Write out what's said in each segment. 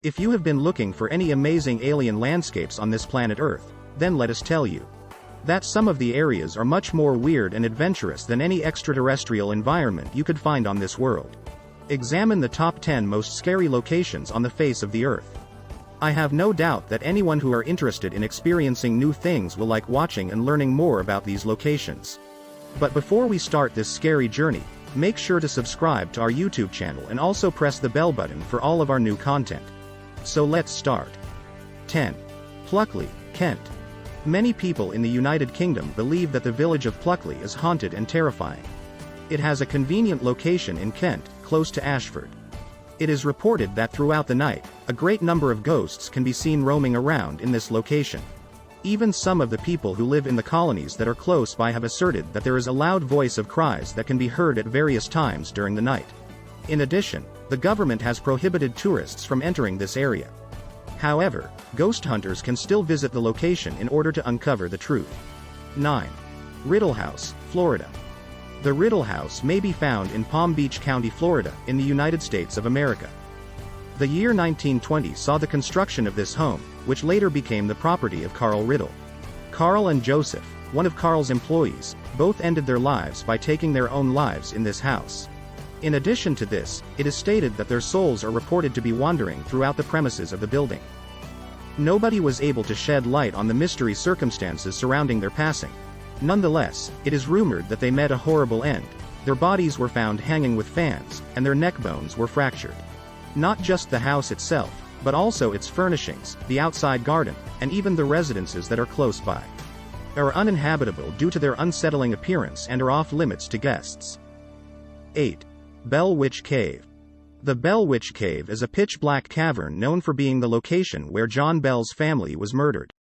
If you have been looking for any amazing alien landscapes on this planet Earth, then let us tell you that some of the areas are much more weird and adventurous than any extraterrestrial environment you could find on this world. Examine the top 10 most scary locations on the face of the Earth. I have no doubt that anyone who are interested in experiencing new things will like watching and learning more about these locations. But before we start this scary journey, make sure to subscribe to our YouTube channel and also press the bell button for all of our new content. So let's start. 10. Pluckley, Kent. Many people in the United Kingdom believe that the village of Pluckley is haunted and terrifying. It has a convenient location in Kent, close to Ashford. It is reported that throughout the night, a great number of ghosts can be seen roaming around in this location. Even some of the people who live in the colonies that are close by have asserted that there is a loud voice of cries that can be heard at various times during the night. In addition, the government has prohibited tourists from entering this area. However, ghost hunters can still visit the location in order to uncover the truth. 9. Riddle House, Florida. The Riddle House may be found in Palm Beach County, Florida, in the United States of America. The year 1920 saw the construction of this home, which later became the property of Carl Riddle. Carl and Joseph, one of Carl's employees, both ended their lives by taking their own lives in this house. In addition to this, it is stated that their souls are reported to be wandering throughout the premises of the building. Nobody was able to shed light on the mystery circumstances surrounding their passing. Nonetheless, it is rumored that they met a horrible end. Their bodies were found hanging with fans, and their neck bones were fractured. Not just the house itself, but also its furnishings, the outside garden, and even the residences that are close by, are uninhabitable due to their unsettling appearance and are off limits to guests. 8. Bell Witch Cave. The Bell Witch Cave is a pitch-black cavern known for being the location where John Bell's family was murdered.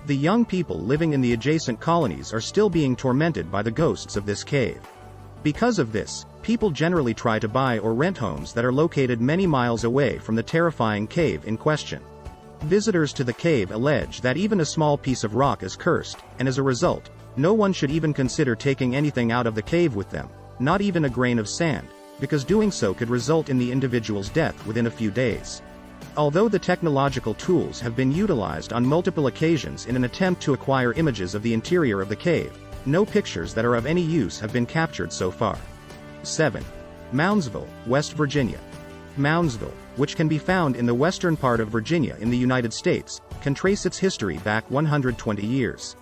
The young people living in the adjacent colonies are still being tormented by the ghosts of this cave. Because of this, people generally try to buy or rent homes that are located many miles away from the terrifying cave in question. Visitors to the cave allege that even a small piece of rock is cursed, and as a result, no one should even consider taking anything out of the cave with them, not even a grain of sand, because doing so could result in the individual's death within a few days. Although the technological tools have been utilized on multiple occasions in an attempt to acquire images of the interior of the cave, no pictures that are of any use have been captured so far. 7. Moundsville, West Virginia. Moundsville, which can be found in the western part of Virginia in the United States, can trace its history back 120 years.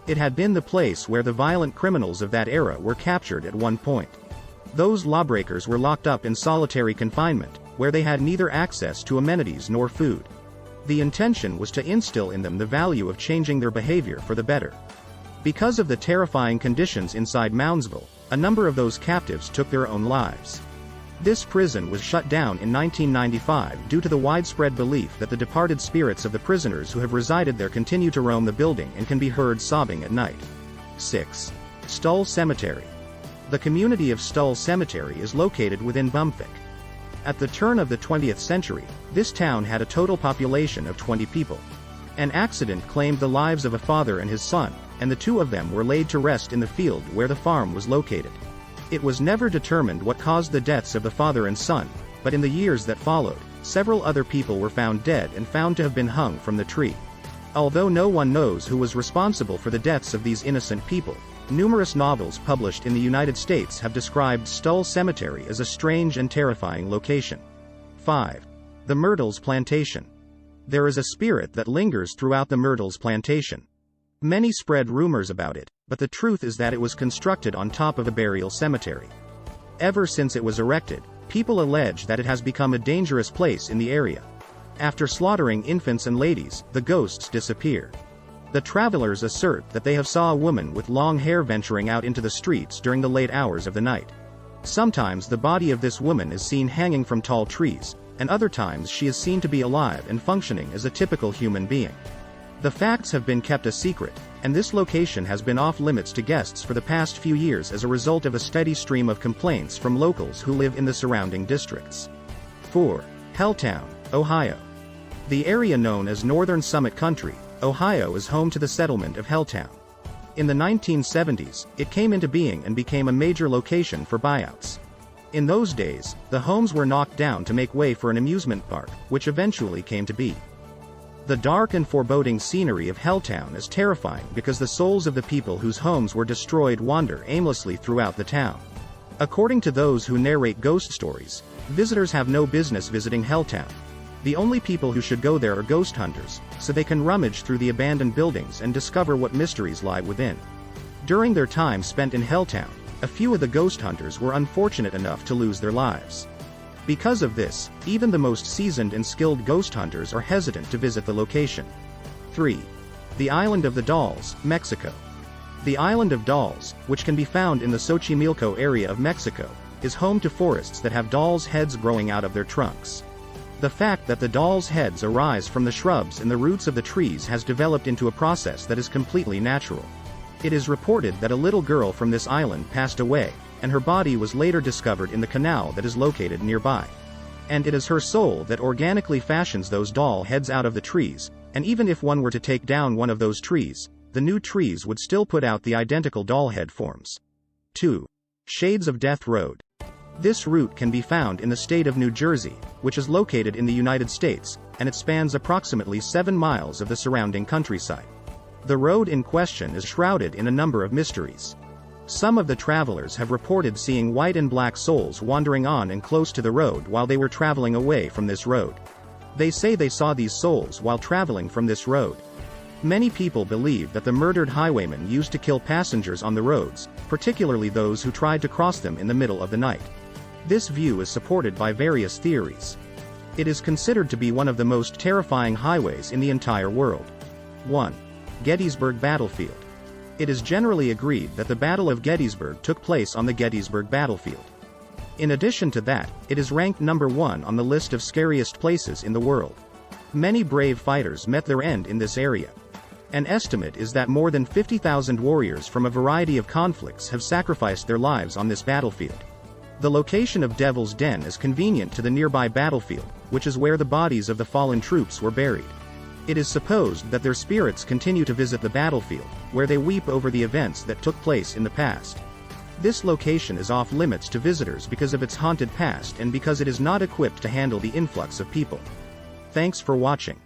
It had been the place where the violent criminals of that era were captured at one point. Those lawbreakers were locked up in solitary confinement, where they had neither access to amenities nor food. The intention was to instill in them the value of changing their behavior for the better. Because of the terrifying conditions inside Moundsville, a number of those captives took their own lives. This prison was shut down in 1995 due to the widespread belief that the departed spirits of the prisoners who have resided there continue to roam the building and can be heard sobbing at night. 6. Stull Cemetery. The community of Stull Cemetery is located within Bumfick. At the turn of the 20th century, this town had a total population of 20 people. An accident claimed the lives of a father and his son, and the two of them were laid to rest in the field where the farm was located. It was never determined what caused the deaths of the father and son, but in the years that followed, several other people were found dead and found to have been hung from the tree. Although no one knows who was responsible for the deaths of these innocent people, numerous novels published in the United States have described Stull Cemetery as a strange and terrifying location. 5. The Myrtles Plantation. There is a spirit that lingers throughout the Myrtles Plantation. Many spread rumors about it, but the truth is that it was constructed on top of a burial cemetery. Ever since it was erected, people allege that it has become a dangerous place in the area. After slaughtering infants and ladies, the ghosts disappear. The travelers assert that they have saw a woman with long hair venturing out into the streets during the late hours of the night. Sometimes the body of this woman is seen hanging from tall trees, and other times she is seen to be alive and functioning as a typical human being. The facts have been kept a secret, and this location has been off limits to guests for the past few years as a result of a steady stream of complaints from locals who live in the surrounding districts. 4. Helltown, Ohio. The area known as Northern Summit Country, Ohio is home to the settlement of Helltown. In the 1970s, it came into being and became a major location for buyouts. In those days, the homes were knocked down to make way for an amusement park, which eventually came to be. The dark and foreboding scenery of Helltown is terrifying because the souls of the people whose homes were destroyed wander aimlessly throughout the town. According to those who narrate ghost stories, visitors have no business visiting Helltown. The only people who should go there are ghost hunters, so they can rummage through the abandoned buildings and discover what mysteries lie within. During their time spent in Helltown, a few of the ghost hunters were unfortunate enough to lose their lives. Because of this, even the most seasoned and skilled ghost hunters are hesitant to visit the location. 3. The Island of the Dolls, Mexico. The Island of Dolls, which can be found in the Xochimilco area of Mexico, is home to forests that have dolls' heads growing out of their trunks. The fact that the dolls' heads arise from the shrubs and the roots of the trees has developed into a process that is completely natural. It is reported that a little girl from this island passed away, and her body was later discovered in the canal that is located nearby. And it is her soul that organically fashions those doll heads out of the trees, and even if one were to take down one of those trees, the new trees would still put out the identical doll head forms. 2. Shades of Death Road. This route can be found in the state of New Jersey, which is located in the United States, and it spans approximately 7 miles of the surrounding countryside. The road in question is shrouded in a number of mysteries. Some of the travelers have reported seeing white and black souls wandering on and close to the road while they were traveling away from this road. They say they saw these souls while traveling from this road. Many people believe that the murdered highwaymen used to kill passengers on the roads, particularly those who tried to cross them in the middle of the night. This view is supported by various theories. It is considered to be one of the most terrifying highways in the entire world. 1. Gettysburg Battlefield. It is generally agreed that the Battle of Gettysburg took place on the Gettysburg Battlefield. In addition to that, it is ranked number 1 on the list of scariest places in the world. Many brave fighters met their end in this area. An estimate is that more than 50,000 warriors from a variety of conflicts have sacrificed their lives on this battlefield. The location of Devil's Den is convenient to the nearby battlefield, which is where the bodies of the fallen troops were buried. It is supposed that their spirits continue to visit the battlefield, where they weep over the events that took place in the past. This location is off limits to visitors because of its haunted past and because it is not equipped to handle the influx of people. Thanks for watching.